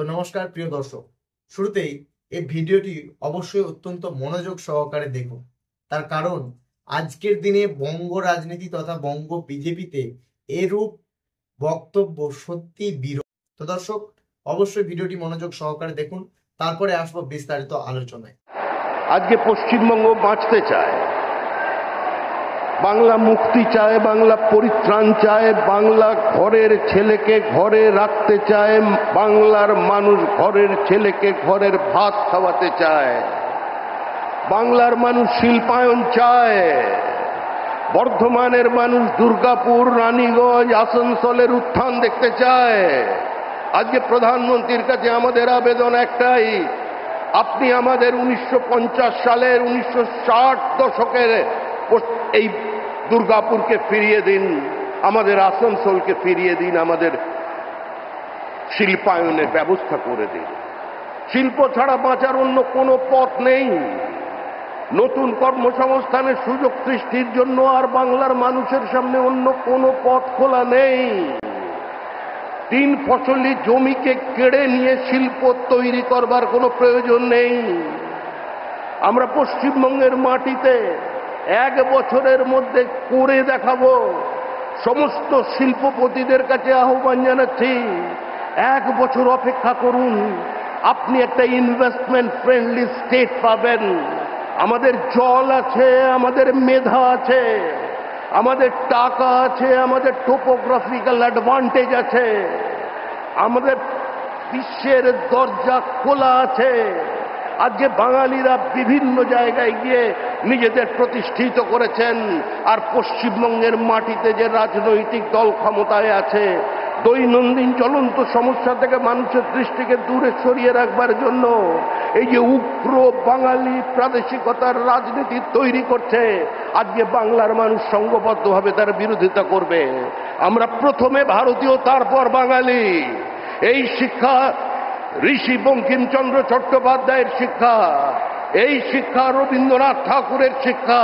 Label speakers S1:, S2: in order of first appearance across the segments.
S1: নমস্কার প্রিয় দর্শক, শুরুতেই এই ভিডিওটি অবশ্যই অত্যন্ত মনোযোগ সহকারে দেখুন। তার কারণ আজকের দিনে বঙ্গ রাজনীতি তথা বঙ্গ বিজেপিতে এরূপ বক্তব্য সত্যি বিরল। তো দর্শক, অবশ্যই ভিডিওটি মনোযোগ সহকারে দেখুন, তারপরে আসবো বিস্তারিত আলোচনায়।
S2: আজকে পশ্চিমবঙ্গ বাঁচতে চায়, বাংলা মুক্তি চায়, বাংলা পরিত্রাণ চায়, বাংলা ঘরের ছেলেকে ঘরে রাখতে চায়, বাংলার মানুষ ঘরের ছেলেকে ঘরের ভাত খাওয়াতে চায়, বাংলার মানুষ শিল্পায়ন চায়, বর্ধমানের মানুষ দুর্গাপুর, রানীগঞ্জ, আসানসোলের উত্থান দেখতে চায়। আজকে প্রধানমন্ত্রীর কাছে আমাদের আবেদন একটাই, আপনি আমাদের 1950 সালের 1960 দশকের এই দুর্গাপুরকে ফিরিয়ে দিন, আমাদের আসানসোলকে ফিরিয়ে দিন, আমাদের শিল্পায়নের ব্যবস্থা করে দিন। শিল্প ছাড়া বাঁচার অন্য কোনো পথ নেই। নতুন কর্মসংস্থানের সুযোগ সৃষ্টির জন্য আর বাংলার মানুষের সামনে অন্য কোনো পথ খোলা নেই। 3 ফসলি জমিকে কেড়ে নিয়ে শিল্প তৈরি করবার কোনো প্রয়োজন নেই। আমরা পশ্চিমবঙ্গের মাটিতে 1 বছরের মধ্যে করে দেখাবো। সমস্ত শিল্পপতিদের কাছে আহ্বান জানাচ্ছি, 1 বছর অপেক্ষা করুন, আপনি একটা ইনভেস্টমেন্ট ফ্রেন্ডলি স্টেট পাবেন। আমাদের জল আছে, আমাদের মেধা আছে, আমাদের টাকা আছে, আমাদের টোপোগ্রাফিক্যাল অ্যাডভান্টেজ আছে, আমাদের বিশ্বের দরজা খোলা আছে। আজকে বাঙালিরা বিভিন্ন জায়গায় গিয়ে নিজেদের প্রতিষ্ঠিত করেছেন, আর পশ্চিমবঙ্গের মাটিতে যে রাজনৈতিক দল ক্ষমতায় আছে, দৈনন্দিন জ্বলন্ত সমস্যা থেকে মানুষের দৃষ্টিকে দূরে সরিয়ে রাখবার জন্য এই যে উগ্র বাঙালি প্রাদেশিকতার রাজনীতি তৈরি করছে, আজকে বাংলার মানুষ সংঘবদ্ধভাবে তার বিরোধিতা করবে। আমরা প্রথমে ভারতীয়, তারপর বাঙালি। এই শিক্ষা ঋষি বঙ্কিমচন্দ্র চট্টোপাধ্যায়ের শিক্ষা, এই শিক্ষা রবীন্দ্রনাথ ঠাকুরের শিক্ষা।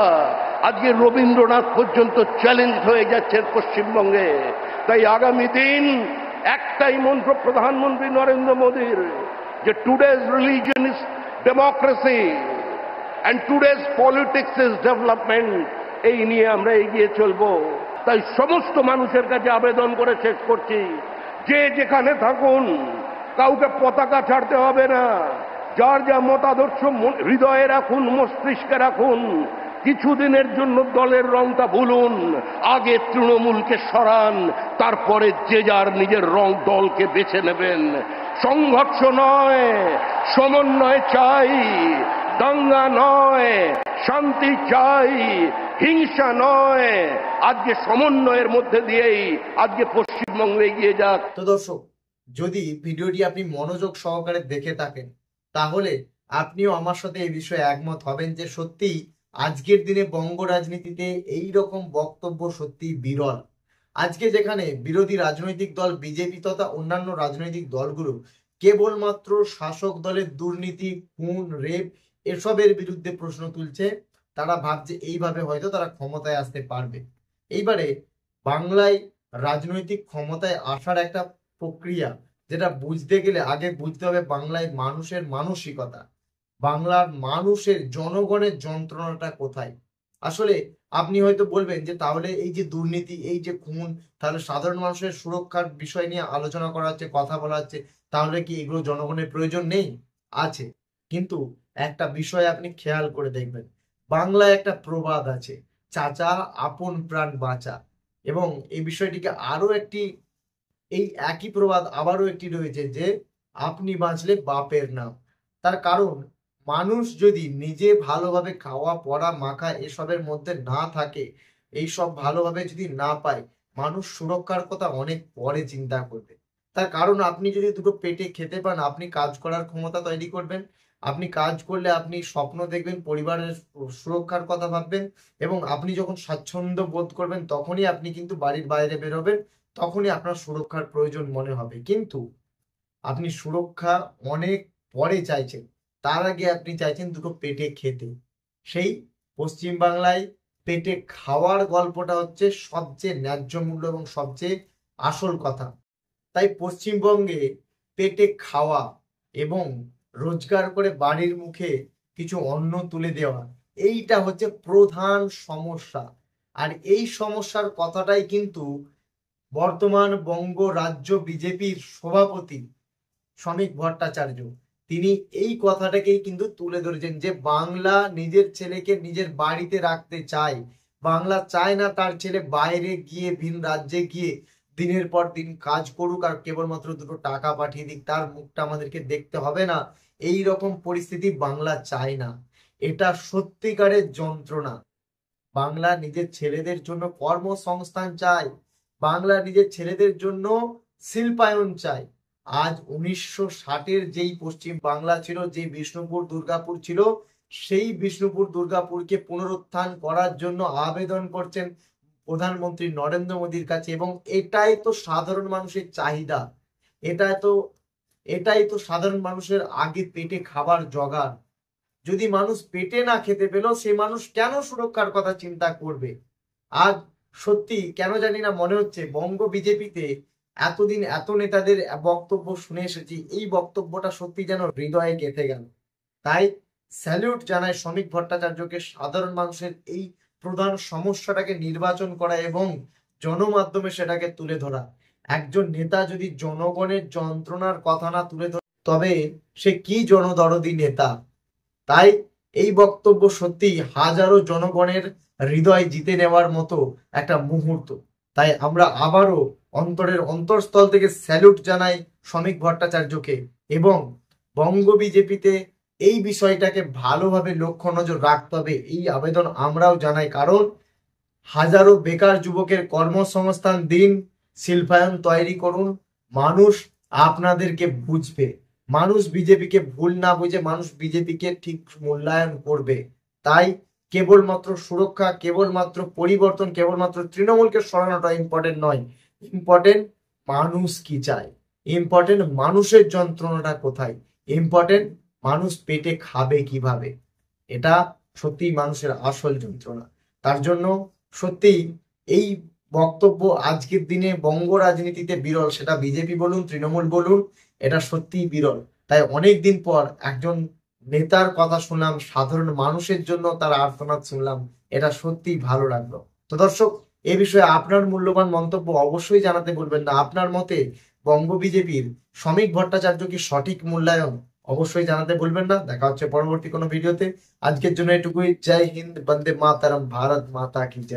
S2: আজকে রবীন্দ্রনাথ পর্যন্ত চ্যালেঞ্জ হয়ে যাচ্ছে পশ্চিমবঙ্গে। তাই আগামী দিন একটাই মন্ত্র প্রধানমন্ত্রী নরেন্দ্র মোদীর, যে today's religion is democracy and today's politics is development. এই নিয়ে আমরা এগিয়ে চলবো। তাই সমস্ত মানুষের কাছে আবেদন করে শেষ করছি, যে যেখানে থাকুন, কাউকে পতাকা ছাড়তে হবে না। যার যা মতাদর্শ হৃদয়ে রাখুন, মস্তিষ্কে রাখুন। কিছুদিনের জন্য দলের রংটা ভুলুন, আগে তৃণমূলকে সরান, তারপরে যে যার নিজের রং দলকে বেছে নেবেন। সংঘর্ষ নয়, সমন্বয় চাই, দাঙ্গা নয়, শান্তি চাই, হিংসা নয়। আজকে সমন্বয়ের মধ্যে দিয়েই আজকে পশ্চিমবঙ্গ এগিয়ে যাক।
S1: তো দর্শক, যদি ভিডিওটি আপনি মনোযোগ সহকারে দেখে থাকেন, তাহলে আপনিও আমার সাথে এই বিষয়ে একমত হবেন যে সত্যি আজকের দিনে বঙ্গ রাজনীতিতে এই রকম বক্তব্য সত্যি বিরল। আজকে যেখানে বিরোধী রাজনৈতিক দল বিজেপি তথা অন্যান্য রাজনৈতিক দলগুলো কেবলমাত্র শাসক দলের দুর্নীতি, খুন, রেপ এসবের বিরুদ্ধে প্রশ্ন তুলছে, তারা ভাবছে এইভাবে হয়তো তারা ক্ষমতায় আসতে পারবে। এইবারে বাংলায় রাজনৈতিক ক্ষমতায় আসার একটা প্রক্রিয়া, যেটা বুঝতে গেলে আগে বুঝতে হবে বাংলায় মানুষের মানসিকতা, বাংলার মানুষের জনগণের যন্ত্রণাটা কোথায়। আসলে আপনি হয়তো বলবেন যে তাহলে এই যে দুর্নীতি, এই যে খুন, তাহলে সাধারণ মানুষের সুরক্ষার বিষয় নিয়ে আলোচনা করা হচ্ছে, কথা বলা হচ্ছে, তাহলে কি এগুলো জনগণের প্রয়োজন নেই? আছে। কিন্তু একটা বিষয় আপনি খেয়াল করে দেখবেন, বাংলায় একটা প্রবাদ আছে, চাচা আপন প্রাণ বাঁচা। এবং এই বিষয়টিকে আরো একটি, এই একই প্রবাদ আবারও একটি রয়েছে যে আপনি বাঁচলে বাপের নাম। তার কারণ মানুষ যদি নিজে ভালোভাবে খাওয়া পড়া মাখা এসবের মধ্যে না থাকে, এইসব ভালোভাবে যদি না পায়, মানুষ সুরক্ষার কথা অনেক পরে চিন্তা করবে। তার কারণ আপনি যদি দুটো পেটে খেতে পান, আপনি কাজ করার ক্ষমতা তৈরি করবেন, আপনি কাজ করলে আপনি স্বপ্ন দেখবেন, পরিবারের সুরক্ষার কথা ভাববেন, এবং আপনি যখন স্বাচ্ছন্দ্য বোধ করবেন তখনই আপনি কিন্তু বাড়ির বাইরে বেরোবেন, তখনই আপনার সুরক্ষার প্রয়োজন মনে হবে। কিন্তু আপনি সুরক্ষা অনেক পরে চাইছেন, তার আগে আপনি চাইছেন দুটো পেটে খেতে। সেই পশ্চিমবাংলায় পেটে খাওয়ার গল্পটা হচ্ছে সবচেয়ে ন্যায্য মূল্য এবং সবচেয়ে আসল কথা। তাই পশ্চিমবঙ্গে পেটে খাওয়া এবং রোজগার করে বাড়ির মুখে কিছু অন্ন তুলে দেওয়া, এইটা হচ্ছে প্রধান সমস্যা। আর এই সমস্যার কথাটাই কিন্তু বর্তমান বঙ্গ রাজ্য বিজেপির সভাপতি শ্রমিক ভট্টাচার্য, তিনি এই কথাটাকেই কিন্তু তুলে ধরেছেন যে বাংলা নিজের ছেলেকে নিজের বাড়িতে রাখতে চায়, বাংলা চায় না তার ছেলে বাইরে গিয়ে ভিন রাজ্যে গিয়ে দিনের পর দিন কাজ করুক আর কেবলমাত্র দুটো টাকা পাঠিয়ে দিক, তার মুখটা আমাদেরকে দেখতে হবে না, এই রকম পরিস্থিতি বাংলা চায় না। এটা সত্যিকারের যন্ত্রণা। বাংলা নিজের ছেলেদের জন্য কর্মসংস্থান চায়, বাংলা নিজের ছেলেদের জন্য শিল্পায়ন চায়। আজ 1960-এর যেই পশ্চিম বাংলা ছিল, যে বিষ্ণুপুর দুর্গাপুর ছিল, সেই বিষ্ণুপুর দুর্গাপুরকে পুনরুত্থান করার জন্য আবেদন করছেন প্রধানমন্ত্রী নরেন্দ্র মোদীর কাছে। এবং এটাই তো সাধারণ মানুষের চাহিদা, এটাই তো সাধারণ মানুষের আগে পেটে খাবার জোগাড়। যদি মানুষ পেটে না খেতে পেল, সে মানুষ কেন সুরক্ষার কথা চিন্তা করবে? আজ সত্যি কেন জানি না মনে হচ্ছে বঙ্গ বিজেপিতে এতদিন এত নেতাদের বক্তব্য শুনে এসেছি, এই বক্তব্যটা সত্যি যেন হৃদয়ে গেঁথে গেল। তাই স্যালিউট জানায় শ্রমিক ভট্টাচার্যকে, সাধারণ মানুষের এই প্রধান সমস্যাটাকে নির্বাচন করা এবং জনমাধ্যমে সেটাকে তুলে ধরা। একজন নেতা যদি জনগণের যন্ত্রণার কথা না তুলে ধরে, তবে সে কি জনদরদি নেতা? তাই এই বক্তব্য সত্যি হাজারো জনগণের হৃদয় জিতে নেওয়ার মতো একটা মুহূর্ত। তাই আমরা আবারও অন্তরের অন্তঃস্থল থেকে স্যালুট জানাই শ্রমিক ভট্টাচার্যকে, এবং বঙ্গ বিজেপিতে এই বিষয়টাকে ভালোভাবে লক্ষ্য নজর রাখতে হবে, এই আবেদন আমরাও জানাই। কারণ হাজারো বেকার যুবকের কর্মসংস্থান দিন, শিল্পায়ন তৈরি করুন, মানুষ আপনাদেরকে বুঝবে, মানুষ বিজেপিকে ভুল না বুঝে মানুষ বিজেপিকে ঠিক মূল্যায়ন করবে। তাই কেবলমাত্র সুরক্ষা, কেবলমাত্র পরিবর্তন, কেবলমাত্র তৃণমূলকে সরানোটা ইম্পর্টেন্ট নয়, ইম্পর্টেন্ট মানুষ কি চায়, ইম্পর্টেন্ট মানুষের যন্ত্রণাটা কোথায়, ইম্পর্টেন্ট মানুষ পেটে খাবে কিভাবে। এটা সত্যি মানুষের আসল যন্ত্রণা। তার জন্য সত্যি এই বক্তব্য আজকের দিনে বঙ্গ রাজনীতিতে বিরল, সেটা বিজেপি বলুন তৃণমূল বলুন, এটা সত্যিই বিরল। তাই অনেক দিন পর একজন নেতার কথা শুনলাম, সাধারণ মানুষের জন্য তার আর্তনাদ শুনলাম, এটা সত্যিই ভালো লাগলো। তো দর্শক, এ বিষয়ে আপনার মূল্যবান মন্তব্য অবশ্যই জানাতে ভুলবেন না। আপনার মতে বঙ্গ বিজেপির শ্রমিক ভট্টাচার্য কি সঠিক মূল্যায়ন? অবশ্যই জানাতে ভুলবেন না। দেখা হচ্ছে পরবর্তী কোনো ভিডিওতে। আজকের জন্য এটুকুই। জয় হিন্দ, বন্দে মাতরম, ভারত মাতা কি জয়।